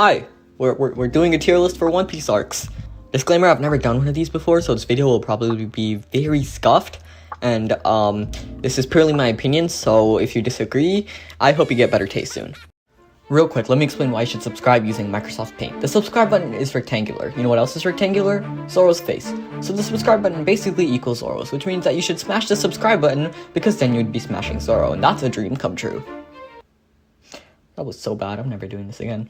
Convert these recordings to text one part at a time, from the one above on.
Hi, we're doing a tier list for One Piece arcs. Disclaimer, I've never done one of these before, so this video will probably be very scuffed. And this is purely my opinion, so if you disagree, I hope you get better taste soon. Real quick, let me explain why you should subscribe using Microsoft Paint. The subscribe button is rectangular. You know what else is rectangular? Zoro's face. So the subscribe button basically equals Zoro's, which means that you should smash the subscribe button because then you'd be smashing Zoro, and that's a dream come true. That was so bad, I'm never doing this again.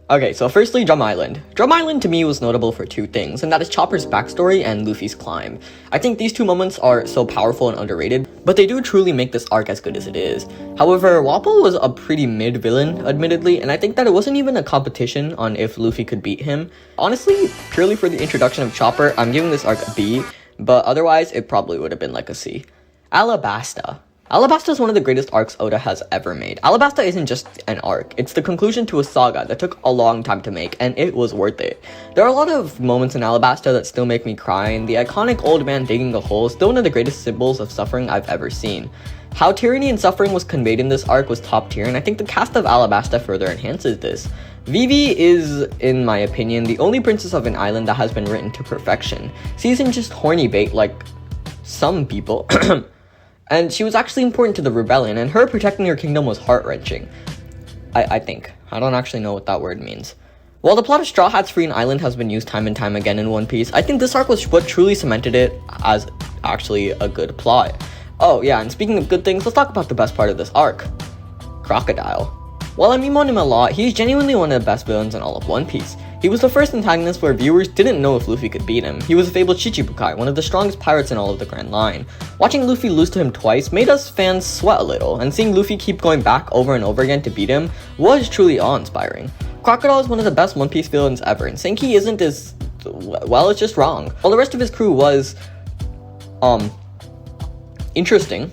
Okay, so firstly, Drum Island. Drum Island to me was notable for two things, and that is Chopper's backstory and Luffy's climb. I think these two moments are so powerful and underrated, but they do truly make this arc as good as it is. However, Wapol was a pretty mid-villain, admittedly, and I think that it wasn't even a competition on if Luffy could beat him. Honestly, purely for the introduction of Chopper, I'm giving this arc a B, but otherwise, it probably would have been like a C. Alabasta. Alabasta is one of the greatest arcs Oda has ever made. Alabasta isn't just an arc, it's the conclusion to a saga that took a long time to make, and it was worth it. There are a lot of moments in Alabasta that still make me cry, and the iconic old man digging a hole is still one of the greatest symbols of suffering I've ever seen. How tyranny and suffering was conveyed in this arc was top tier, and I think the cast of Alabasta further enhances this. Vivi is, in my opinion, the only princess of an island that has been written to perfection. She isn't just horny bait like some people. And she was actually important to the rebellion, and her protecting her kingdom was heart-wrenching. I think. I don't actually know what that word means. While the plot of Straw Hats Free an Island has been used time and time again in One Piece, I think this arc was what truly cemented it as actually a good plot. Oh yeah, and speaking of good things, let's talk about the best part of this arc. Crocodile. While I meme on him a lot, he's genuinely one of the best villains in all of One Piece. He was the first antagonist where viewers didn't know if Luffy could beat him. He was a fabled Shichibukai, one of the strongest pirates in all of the Grand Line. Watching Luffy lose to him twice made us fans sweat a little, and seeing Luffy keep going back over and over again to beat him was truly awe-inspiring. Crocodile is one of the best One Piece villains ever, and saying he isn't is, well, it's just wrong. While the rest of his crew was, interesting.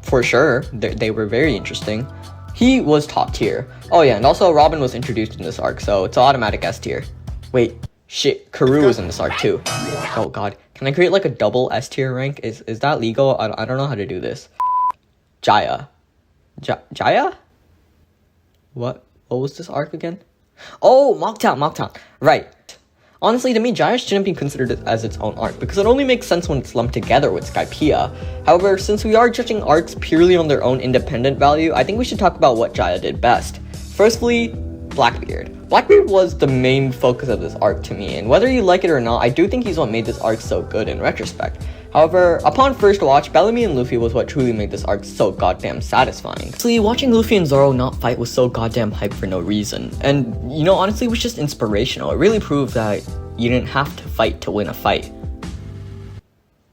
For sure, they were very interesting. He was top tier. Oh yeah, and also Robin was introduced in this arc, so it's automatic S tier. Wait, shit, Karoo was in this arc too. Oh god, can I create like a double S tier rank? Is that legal? I don't know how to do this. Jaya. Jaya? What was this arc again? Oh, MarineFord. Right. Honestly, to me, Jaya shouldn't be considered as its own arc, because it only makes sense when it's lumped together with Skypiea. However, since we are judging arcs purely on their own independent value, I think we should talk about what Jaya did best. Firstly, Blackbeard. Blackbeard was the main focus of this arc to me, and whether you like it or not, I do think he's what made this arc so good in retrospect. However, upon first watch, Bellamy and Luffy was what truly made this arc so goddamn satisfying. Honestly, watching Luffy and Zoro not fight was so goddamn hype for no reason. And, you know, honestly, it was just inspirational. It really proved that you didn't have to fight to win a fight.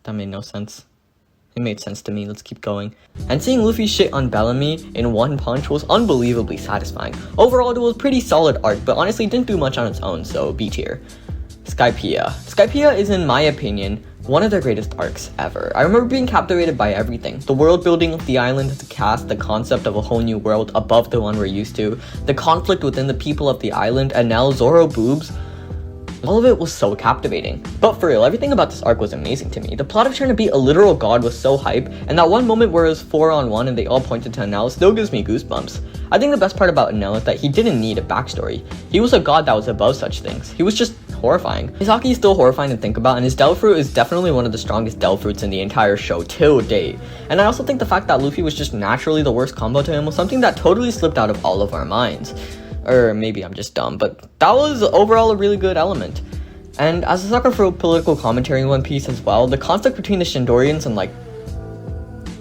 That made no sense. It made sense to me, let's keep going. And seeing Luffy shit on Bellamy in one punch was unbelievably satisfying. Overall, it was a pretty solid arc, but honestly didn't do much on its own, so B tier. Skypiea. Skypiea is, in my opinion, one of their greatest arcs ever. I remember being captivated by everything. The world building of the island, the cast, the concept of a whole new world above the one we're used to, the conflict within the people of the island, and now Zoro boobs. All of it was so captivating. But for real, everything about this arc was amazing to me. The plot of trying to beat a literal god was so hype, and that one moment where it was 4-on-1 and they all pointed to Enel still gives me goosebumps. I think the best part about Enel is that he didn't need a backstory. He was a god that was above such things. He was just horrifying. Misaki is still horrifying to think about, and his Devil Fruit is definitely one of the strongest Devil Fruits in the entire show till date. And I also think the fact that Luffy was just naturally the worst combo to him was something that totally slipped out of all of our minds. Or maybe I'm just dumb, but that was overall a really good element. And as a sucker for political commentary in One Piece as well, the conflict between the Shindorians and like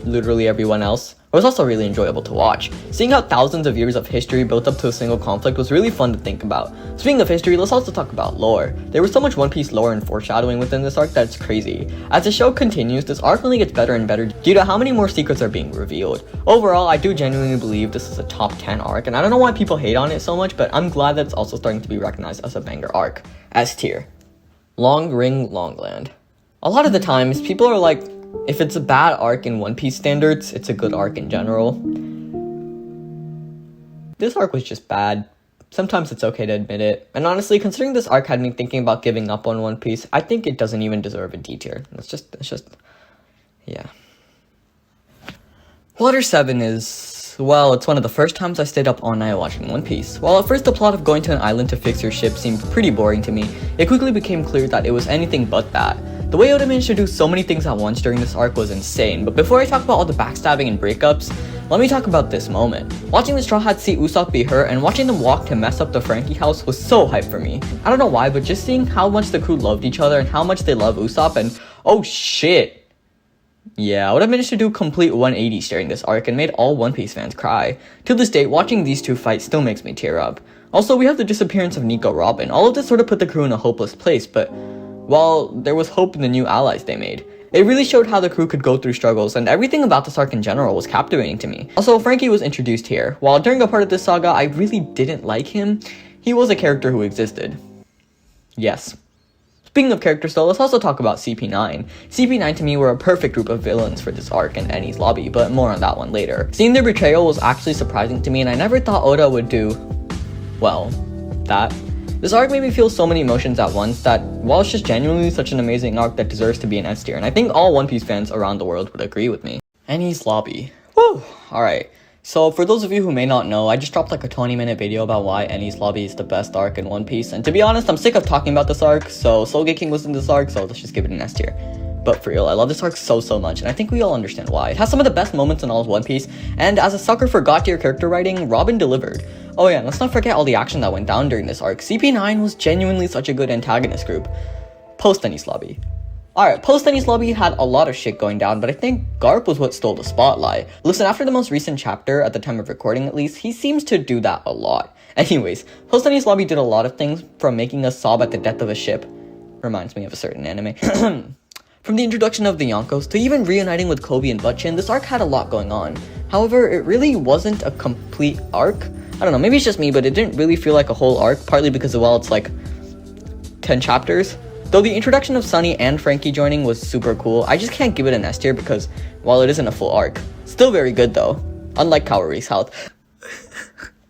literally everyone else was also really enjoyable to watch. Seeing how thousands of years of history built up to a single conflict was really fun to think about. Speaking of history, let's also talk about lore. There was so much One Piece lore and foreshadowing within this arc that it's crazy. As the show continues, this arc only gets better and better due to how many more secrets are being revealed. Overall, I do genuinely believe this is a top 10 arc, and I don't know why people hate on it so much, but I'm glad that it's also starting to be recognized as a banger arc. S tier. Long Ring Longland. A lot of the times, people are like, if it's a bad arc in One Piece standards, it's a good arc in general. This arc was just bad. Sometimes it's okay to admit it. And honestly, considering this arc had me thinking about giving up on One Piece, I think it doesn't even deserve a D tier. It's just, yeah. Water 7 is Well, it's one of the first times I stayed up all night watching One Piece. While at first the plot of going to an island to fix your ship seemed pretty boring to me, it quickly became clear that it was anything but that. The way Oda managed to do so many things at once during this arc was insane, but before I talk about all the backstabbing and breakups, let me talk about this moment. Watching the Straw Hats see Usopp be hurt and watching them walk to mess up the Frankie house was so hype for me. I don't know why, but just seeing how much the crew loved each other and how much they love Usopp and oh shit. Yeah, Oda managed to do complete 180s during this arc and made all One Piece fans cry. To this day, watching these two fight still makes me tear up. Also, we have the disappearance of Nico Robin. All of this sort of put the crew in a hopeless place, but well, there was hope in the new allies they made. It really showed how the crew could go through struggles, and everything about this arc in general was captivating to me. Also, Frankie was introduced here. While during a part of this saga, I really didn't like him, he was a character who existed. Yes. Speaking of characters though, let's also talk about CP9. CP9 to me were a perfect group of villains for this arc in Ennies Lobby, but more on that one later. Seeing their betrayal was actually surprising to me, and I never thought Oda would do, well, that. This arc made me feel so many emotions at once that, while it's just genuinely such an amazing arc that deserves to be an S tier, and I think all One Piece fans around the world would agree with me. Ennies Lobby. Woo! Alright. So for those of you who may not know, I just dropped like a 20-minute video about why Ennies Lobby is the best arc in One Piece, and to be honest, I'm sick of talking about this arc, so Soul King was in this arc, so let's just give it an S tier. But for real, I love this arc so much, and I think we all understand why. It has some of the best moments in all of One Piece, and as a sucker for god tier character writing, Robin delivered. Oh yeah, and let's not forget all the action that went down during this arc. CP9 was genuinely such a good antagonist group. Post Ennies Lobby. Alright, post Ennies Lobby had a lot of shit going down, but I think Garp was what stole the spotlight. Listen, after the most recent chapter, at the time of recording at least, he seems to do that a lot. Anyways, post Ennies Lobby did a lot of things, from making us sob at the death of a ship. Reminds me of a certain anime. From the introduction of the Yonkos to even reuniting with Kobe and Butchin, this arc had a lot going on. However, it really wasn't a complete arc. I don't know, maybe it's just me, but it didn't really feel like a whole arc, partly because, well, it's like 10 chapters. Though the introduction of Sunny and Frankie joining was super cool, I just can't give it an S tier because, while it isn't a full arc, still very good though. Unlike Kaori's health.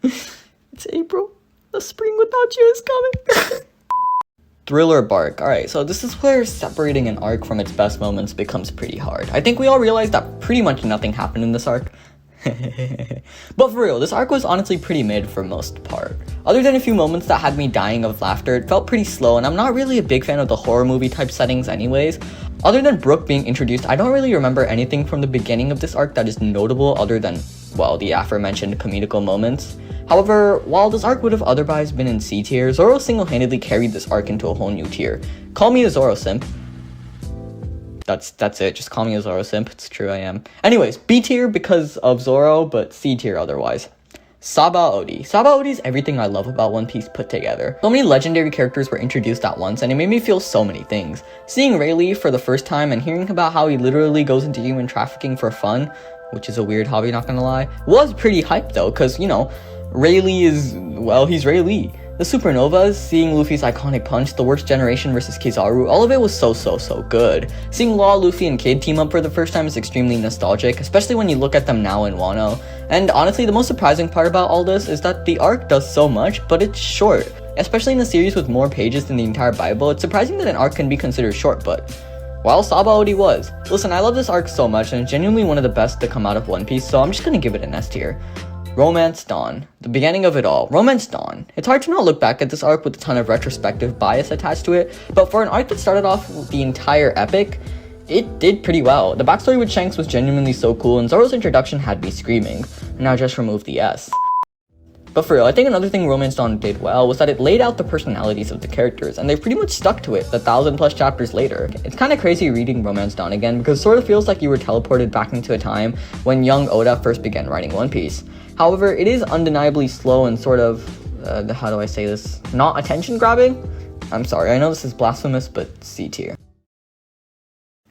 It's April. The spring without you is coming. Thriller Bark. Alright, so this is where separating an arc from its best moments becomes pretty hard. I think we all realized that pretty much nothing happened in this arc. But for real, this arc was honestly pretty mid for most part. Other than a few moments that had me dying of laughter, it felt pretty slow, and I'm not really a big fan of the horror movie type settings anyways. Other than Brook being introduced, I don't really remember anything from the beginning of this arc that is notable other than, well, the aforementioned comedical moments. However, while this arc would have otherwise been in C tier, Zoro single-handedly carried this arc into a whole new tier. Call me a Zoro simp. That's it, just call me a Zoro simp, it's true I am. Anyways, B tier because of Zoro, but C tier otherwise. Sabaody. Sabaody is everything I love about One Piece put together. So many legendary characters were introduced at once, and it made me feel so many things. Seeing Rayleigh for the first time and hearing about how he literally goes into human trafficking for fun, which is a weird hobby, not gonna lie, was pretty hype though, cause, you know, Rayleigh is, well, he's Rayleigh. The supernovas, seeing Luffy's iconic punch, the worst generation versus Kizaru, all of it was so good. Seeing Law, Luffy, and Kid team up for the first time is extremely nostalgic, especially when you look at them now in Wano. And honestly, the most surprising part about all this is that the arc does so much, but it's short. Especially in a series with more pages than the entire Bible, it's surprising that an arc can be considered short, but while Sabaody was. Listen, I love this arc so much, and it's genuinely one of the best to come out of One Piece, so I'm just gonna give it an S tier. Romance Dawn. The beginning of it all. Romance Dawn. It's hard to not look back at this arc with a ton of retrospective bias attached to it, but for an arc that started off with the entire epic, it did pretty well. The backstory with Shanks was genuinely so cool, and Zoro's introduction had me screaming. Now just remove the S. But for real, I think another thing Romance Dawn did well was that it laid out the personalities of the characters, and they've pretty much stuck to it the 1,000+ chapters later. It's kind of crazy reading Romance Dawn again because it sort of feels like you were teleported back into a time when young Oda first began writing One Piece. However, it is undeniably slow and sort of, how do I say this, not attention grabbing? I'm sorry, I know this is blasphemous, but C tier.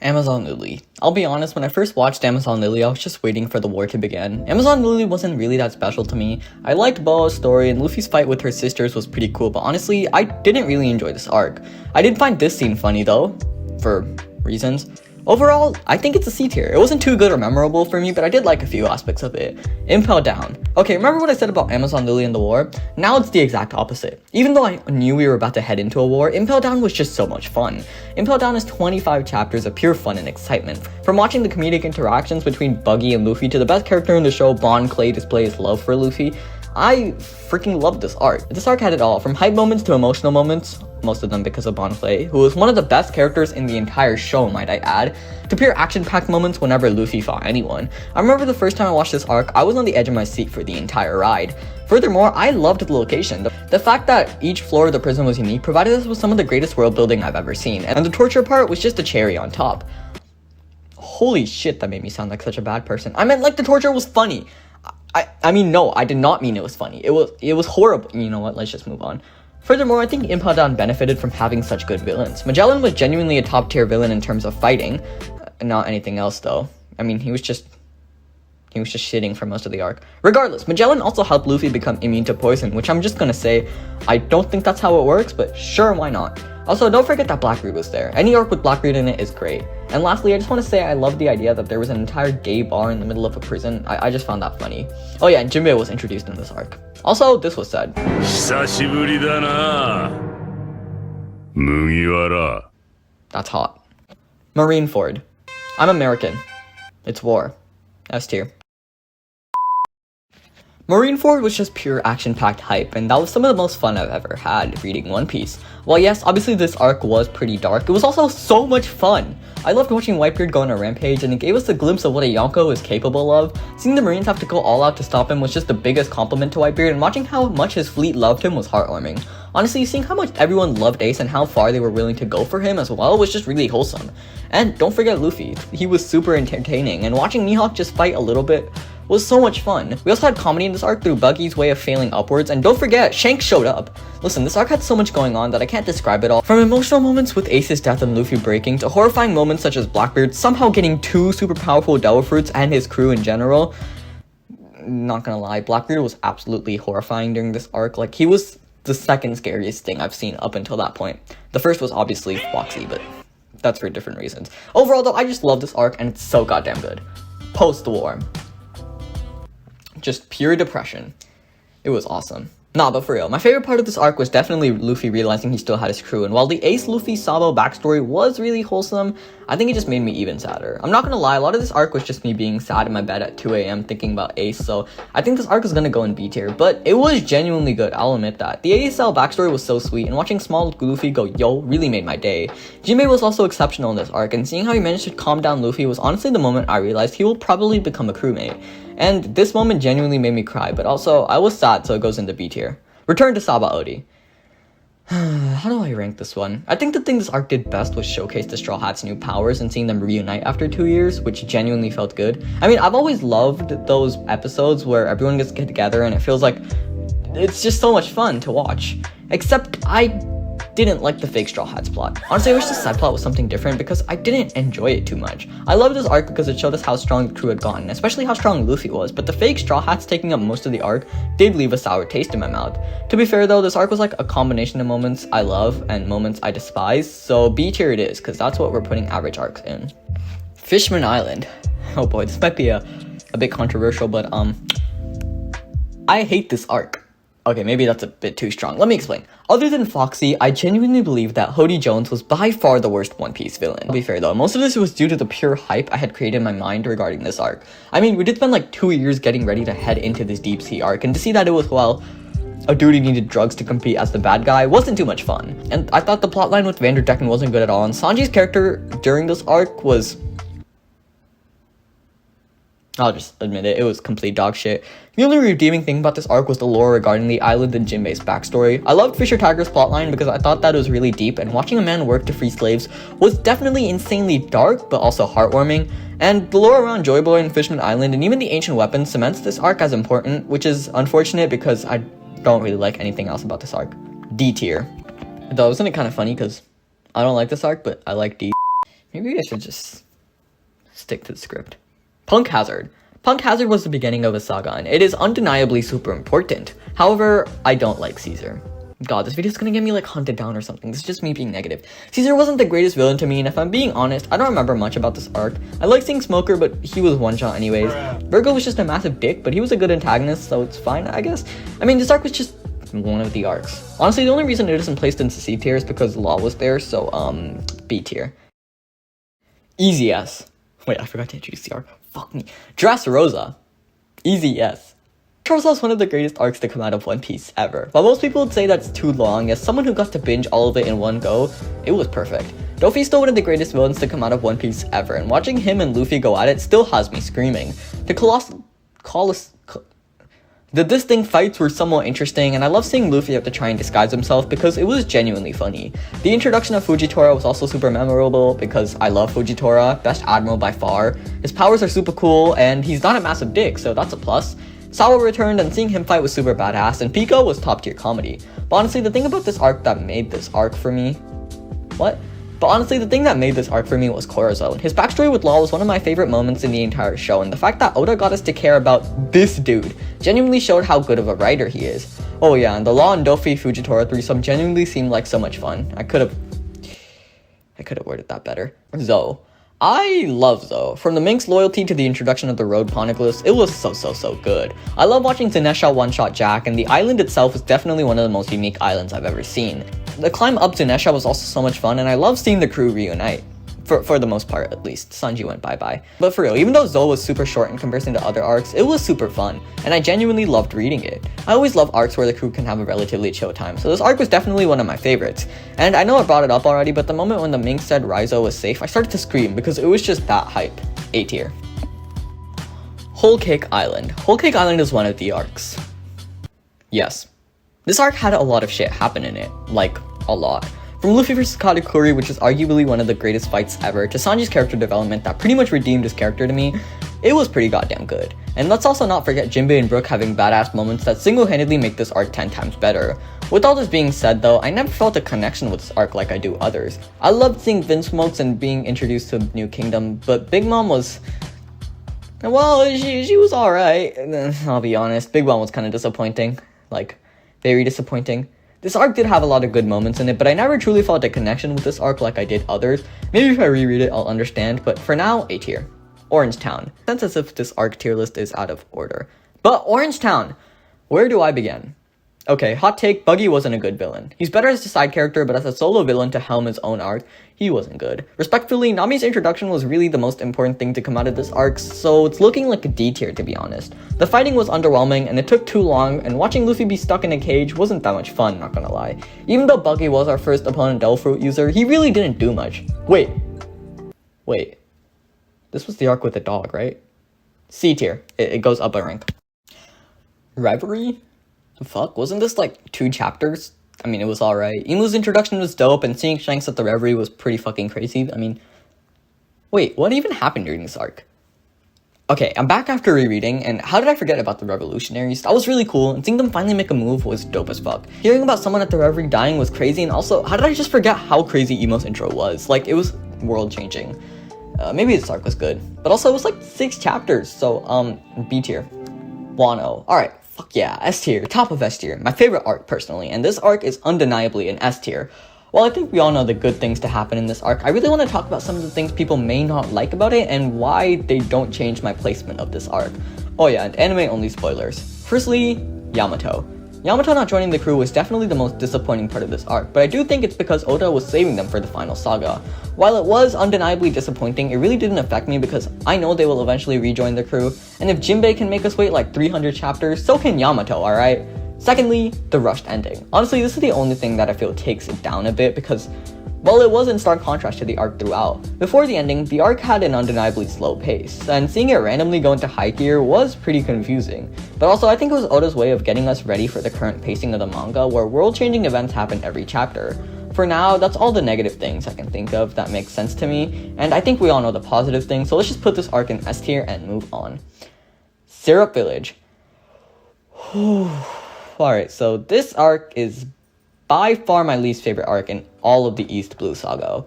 Amazon Lily. I'll be honest, when I first watched Amazon Lily, I was just waiting for the war to begin. Amazon Lily wasn't really that special to me. I liked Boa's story, and Luffy's fight with her sisters was pretty cool, but honestly, I didn't really enjoy this arc. I did find this scene funny though, for reasons. Overall, I think it's a C tier. It wasn't too good or memorable for me, but I did like a few aspects of it. Impel Down. Okay, remember what I said about Amazon Lily and the war? Now it's the exact opposite. Even though I knew we were about to head into a war, Impel Down was just so much fun. Impel Down is 25 chapters of pure fun and excitement. From watching the comedic interactions between Buggy and Luffy to the best character in the show, Bon Clay, display his love for Luffy, I freaking loved this arc. This arc had it all, from hype moments to emotional moments, most of them because of Bon Clay, who was one of the best characters in the entire show, might I add, to pure action-packed moments whenever Luffy fought anyone. I remember the first time I watched this arc, I was on the edge of my seat for the entire ride. Furthermore, I loved the location. The fact that each floor of the prison was unique provided us with some of the greatest world building I've ever seen, and the torture part was just a cherry on top. Holy shit, that made me sound like such a bad person. I meant like the torture was funny. I mean, no, I did not mean it was funny. It was horrible. You know what, let's just move on. Furthermore, I think Impel Down benefited from having such good villains. Magellan was genuinely a top tier villain in terms of fighting, not anything else though. I mean, he was just shitting for most of the arc. Regardless, Magellan also helped Luffy become immune to poison, which I'm just gonna say, I don't think that's how it works, but sure, why not? Also, don't forget that Blackbeard was there. Any arc with Blackbeard in it is great. And lastly, I just want to say I love the idea that there was an entire gay bar in the middle of a prison. I just found that funny. Oh yeah, and Jinbei was introduced in this arc. Also, this was said. That's hot. MarineFord. I'm American. It's war. S tier. MarineFord was just pure action-packed hype, and that was some of the most fun I've ever had reading One Piece. While yes, obviously this arc was pretty dark, it was also so much fun! I loved watching Whitebeard go on a rampage, and it gave us a glimpse of what a Yonko is capable of. Seeing the Marines have to go all out to stop him was just the biggest compliment to Whitebeard, and watching how much his fleet loved him was heartwarming. Honestly, seeing how much everyone loved Ace and how far they were willing to go for him as well was just really wholesome. And don't forget Luffy, he was super entertaining, and watching Mihawk just fight a little bit was so much fun. We also had comedy in this arc through Buggy's way of failing upwards, and don't forget, Shanks showed up. Listen, this arc had so much going on that I can't describe it all. From emotional moments with Ace's death and Luffy breaking, to horrifying moments such as Blackbeard somehow getting 2 super powerful Devil Fruits and his crew in general. Not gonna lie, Blackbeard was absolutely horrifying during this arc. Like, he was the second scariest thing I've seen up until that point. The first was obviously Foxy, but that's for different reasons. Overall though, I just love this arc and it's so goddamn good. Post-war. Just pure depression. It was awesome. Nah, but for real, my favorite part of this arc was definitely Luffy realizing he still had his crew, and while the Ace Luffy Sabo backstory was really wholesome, I think it just made me even sadder. I'm not gonna lie, a lot of this arc was just me being sad in my bed at 2 AM thinking about Ace, so I think this arc is gonna go in B tier, but it was genuinely good, I'll admit that. The ASL backstory was so sweet, and watching small Luffy go yo really made my day. Jinbei was also exceptional in this arc, and seeing how he managed to calm down Luffy was honestly the moment I realized he will probably become a crewmate. And this moment genuinely made me cry, but also I was sad, so it goes into B tier. Return to Sabaody. How do I rank this one? I think the thing this arc did best was showcase the Straw Hats' new powers and seeing them reunite after 2 years, which genuinely felt good. I mean, I've always loved those episodes where everyone gets to get together and it feels like it's just so much fun to watch. Except I didn't like the fake Straw Hats plot. Honestly, I wish the side plot was something different because I didn't enjoy it too much. I loved this arc because it showed us how strong the crew had gotten, especially how strong Luffy was, but the fake Straw Hats taking up most of the arc did leave a sour taste in my mouth. To be fair though, this arc was like a combination of moments I love and moments I despise, so B tier it is, because that's what we're putting average arcs in. Fishman Island. Oh boy, this might be a bit controversial, but I hate this arc. Okay, maybe that's a bit too strong. Let me explain. Other than Foxy, I genuinely believe that Hody Jones was by far the worst One Piece villain. To be fair though, most of this was due to the pure hype I had created in my mind regarding this arc. I mean, we did spend like 2 years getting ready to head into this deep sea arc, and to see that it was, well, a dude who needed drugs to compete as the bad guy wasn't too much fun. And I thought the plotline with Vanderdecken wasn't good at all, and Sanji's character during this arc was... I'll just admit it, it was complete dog shit. The only redeeming thing about this arc was the lore regarding the island and Jinbei's backstory. I loved Fisher Tiger's plotline because I thought that it was really deep, and watching a man work to free slaves was definitely insanely dark, but also heartwarming. And the lore around Joy Boy and Fishman Island and even the ancient weapons cements this arc as important, which is unfortunate because I don't really like anything else about this arc. D tier. Though, isn't it kind of funny because I don't like this arc, but I like D. Maybe I should just stick to the script. Punk Hazard. Punk Hazard was the beginning of a saga, and it is undeniably super important. However, I don't like Caesar. God, this video is gonna get me like hunted down or something. This is just me being negative. Caesar wasn't the greatest villain to me, and if I'm being honest, I don't remember much about this arc. I like seeing Smoker, but he was one shot anyways. Virgo was just a massive dick, but he was a good antagonist, so it's fine, I guess. I mean, this arc was just one of the arcs. Honestly, the only reason it isn't placed in C tier is because Law was there, so B tier. Easy S. Wait, I forgot to introduce the arc. Fuck me. Dressrosa. Easy yes. Dressrosa is one of the greatest arcs to come out of One Piece ever. While most people would say that's too long, as someone who got to binge all of it in one go, it was perfect. Doffy's still one of the greatest villains to come out of One Piece ever, and watching him and Luffy go at it still has me screaming. The distinct fights were somewhat interesting, and I love seeing Luffy have to try and disguise himself because it was genuinely funny. The introduction of Fujitora was also super memorable because I love Fujitora, best admiral by far. His powers are super cool, and he's not a massive dick, so that's a plus. Sawa returned, and seeing him fight was super badass, and Pico was top tier comedy. But honestly, the thing about this arc that made this arc for me... the thing that made this arc for me was Corazon. His backstory with Law was one of my favorite moments in the entire show, and the fact that Oda got us to care about this dude genuinely showed how good of a writer he is. Oh yeah, and the Law and Doffy Fujitora threesome genuinely seemed like so much fun. I could have worded that better. Zoe. I love Zoe. From the Minx loyalty to the introduction of the Road Poneglyphs, it was so good. I love watching Zenesha one-shot Jack, and the island itself is definitely one of the most unique islands I've ever seen. The climb up to Zenesha was also so much fun, and I love seeing the crew reunite. For the most part, at least. Sanji went bye-bye. But for real, even though Zoe was super short in comparison to other arcs, it was super fun, and I genuinely loved reading it. I always love arcs where the crew can have a relatively chill time, so this arc was definitely one of my favorites. And I know I brought it up already, but the moment when the Minx said Raizo was safe, I started to scream because it was just that hype. A tier. Whole Cake Island. Whole Cake Island is one of the arcs. Yes. This arc had a lot of shit happen in it. Like, a lot. From Luffy vs Katakuri, which is arguably one of the greatest fights ever, to Sanji's character development that pretty much redeemed his character to me, it was pretty goddamn good. And let's also not forget Jinbei and Brook having badass moments that single-handedly make this arc 10 times better. With all this being said though, I never felt a connection with this arc like I do others. I loved seeing Vinsmokes and being introduced to New Kingdom, but Big Mom was... well, she was alright. I'll be honest, Big Mom was kinda disappointing. Like, very disappointing. This arc did have a lot of good moments in it, but I never truly felt a connection with this arc like I did others. Maybe if I reread it, I'll understand, but for now, A tier. Orange Town. Sense as if this arc tier list is out of order. But Orange Town! Where do I begin? Okay, hot take, Buggy wasn't a good villain. He's better as a side character, but as a solo villain to helm his own arc, he wasn't good. Respectfully, Nami's introduction was really the most important thing to come out of this arc, so it's looking like a D tier to be honest. The fighting was underwhelming, and it took too long, and watching Luffy be stuck in a cage wasn't that much fun, not gonna lie. Even though Buggy was our first opponent Delfruit user, he really didn't do much. Wait. This was the arc with the dog, right? C tier. It goes up a rank. Reverie? The fuck? Wasn't this like 2 chapters? I mean, it was alright. Imu's introduction was dope, and seeing Shanks at the Reverie was pretty fucking crazy. I mean, wait, what even happened during this arc? Okay, I'm back after rereading, and how did I forget about the Revolutionaries? That was really cool, and seeing them finally make a move was dope as fuck. Hearing about someone at the Reverie dying was crazy, and also, how did I just forget how crazy Emo's intro was? Like, it was world-changing. Maybe this arc was good, but also it was like 6 chapters, so, B tier. Wano. Alright. Fuck yeah, S tier, top of S tier, my favorite arc personally, and this arc is undeniably an S tier. While I think we all know the good things to happen in this arc, I really want to talk about some of the things people may not like about it and why they don't change my placement of this arc. Oh yeah, and anime only spoilers. Firstly, Yamato. Yamato not joining the crew was definitely the most disappointing part of this arc, but I do think it's because Oda was saving them for the final saga. While it was undeniably disappointing, it really didn't affect me because I know they will eventually rejoin the crew, and if Jinbei can make us wait like 300 chapters, so can Yamato, alright? Secondly, the rushed ending. Honestly, this is the only thing that I feel takes it down a bit because, well, it was in stark contrast to the arc throughout. Before the ending, the arc had an undeniably slow pace, and seeing it randomly go into high gear was pretty confusing. But also, I think it was Oda's way of getting us ready for the current pacing of the manga, where world-changing events happen every chapter. For now, that's all the negative things I can think of that make sense to me, and I think we all know the positive things, so let's just put this arc in S tier and move on. Syrup Village. Alright, so this arc is by far my least favorite arc in all of the East Blue Saga.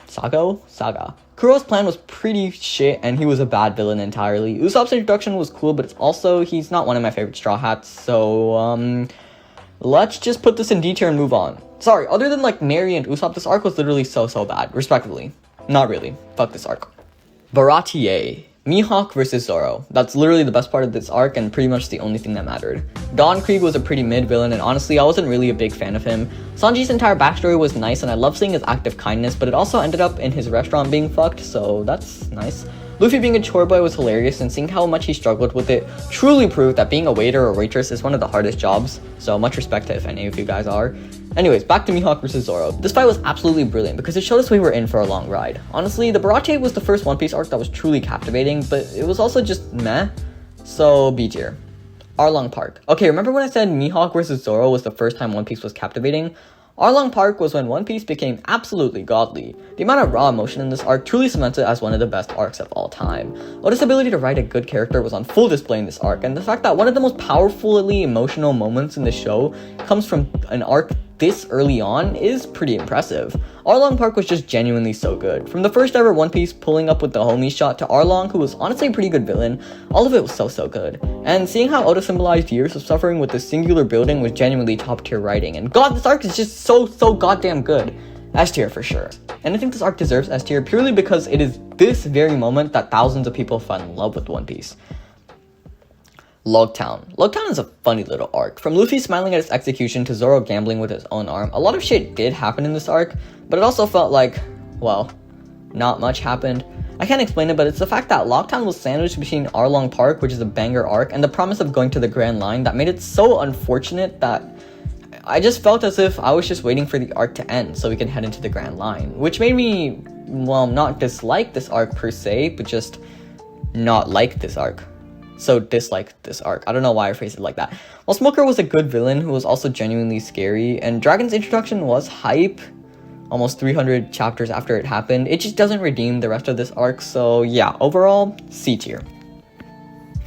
Saga. Kuro's plan was pretty shit, and he was a bad villain entirely. Usopp's introduction was cool, but he's not one of my favorite Straw Hats, so, Let's just put this in D tier and move on. Sorry, other than like Mary and Usopp, this arc was literally so bad, respectively. Not really. Fuck this arc. Baratie. Mihawk versus Zoro. That's literally the best part of this arc and pretty much the only thing that mattered. Don Krieg was a pretty mid villain and honestly I wasn't really a big fan of him. Sanji's entire backstory was nice and I love seeing his act of kindness, but it also ended up in his restaurant being fucked, so that's nice. Luffy being a chore boy was hilarious and seeing how much he struggled with it truly proved that being a waiter or waitress is one of the hardest jobs, so much respect to if any of you guys are. Anyways, back to Mihawk versus Zoro. This fight was absolutely brilliant because it showed us we were in for a long ride. Honestly, the Baratie was the first One Piece arc that was truly captivating, but it was also just meh, so B tier. Arlong Park. Okay, remember when I said Mihawk versus Zoro was the first time One Piece was captivating? Arlong Park was when One Piece became absolutely godly. The amount of raw emotion in this arc truly cements it as one of the best arcs of all time. Oda's ability to write a good character was on full display in this arc, and the fact that one of the most powerfully emotional moments in the show comes from an arc this early on is pretty impressive. Arlong Park was just genuinely so good. From the first ever One Piece pulling up with the homies shot to Arlong, who was honestly a pretty good villain, all of it was so good. And seeing how Oda symbolized years of suffering with this singular building was genuinely top tier writing. And god, this arc is just so goddamn good. S tier for sure. And I think this arc deserves S tier purely because it is this very moment that thousands of people fell in love with One Piece. LogueTown. LogueTown is a funny little arc. From Luffy smiling at his execution to Zoro gambling with his own arm, a lot of shit did happen in this arc, but it also felt like, well, not much happened. I can't explain it, but it's the fact that LogueTown was sandwiched between Arlong Park, which is a banger arc, and the promise of going to the Grand Line that made it so unfortunate that I just felt as if I was just waiting for the arc to end so we can head into the Grand Line, which made me, well, not dislike this arc per se, but just not like this arc. So disliked this arc. I don't know why I phrased it like that. While Smoker was a good villain who was also genuinely scary, and Dragon's introduction was hype, almost 300 chapters after it happened, it just doesn't redeem the rest of this arc, so yeah, overall, C tier.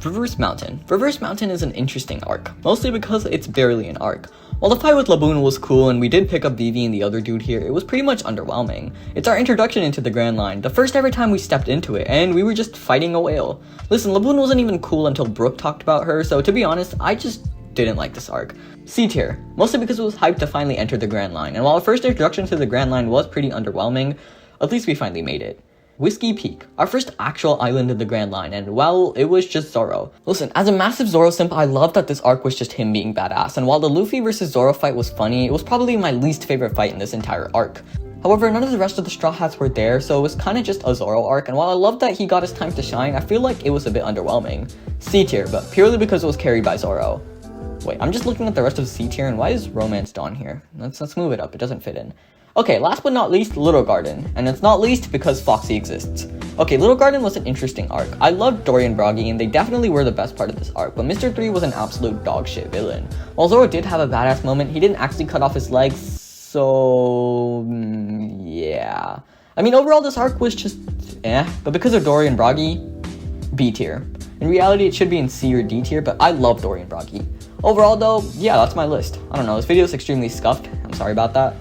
Reverse Mountain. Reverse Mountain is an interesting arc, mostly because it's barely an arc. While the fight with Laboon was cool and we did pick up Vivi and the other dude here, it was pretty much underwhelming. It's our introduction into the Grand Line, the first ever time we stepped into it, and we were just fighting a whale. Listen, Laboon wasn't even cool until Brook talked about her, so to be honest, I just didn't like this arc. C tier, mostly because it was hyped to finally enter the Grand Line, and while our first introduction to the Grand Line was pretty underwhelming, at least we finally made it. Whiskey Peak, our first actual island in the Grand Line, and well, it was just Zoro. Listen, as a massive Zoro simp, I love that this arc was just him being badass, and while the Luffy versus Zoro fight was funny, it was probably my least favorite fight in this entire arc. However, none of the rest of the Straw Hats were there, so it was kinda just a Zoro arc, and while I love that he got his time to shine, I feel like it was a bit underwhelming. C tier, but purely because it was carried by Zoro. Wait, I'm just looking at the rest of C tier, and why is Romance Dawn here? Let's move it up, it doesn't fit in. Okay, last but not least, Little Garden, and it's not least because Foxy exists. Okay, Little Garden was an interesting arc. I loved Dory and Broggy, and they definitely were the best part of this arc, but Mr. 3 was an absolute dogshit villain. While Zoro did have a badass moment, he didn't actually cut off his legs, so yeah. I mean, overall this arc was just but because of Dory and Broggy, B tier. In reality, it should be in C or D tier, but I love Dory and Broggy. Overall though, yeah, that's my list. I don't know, this video is extremely scuffed, I'm sorry about that.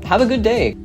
Have a good day.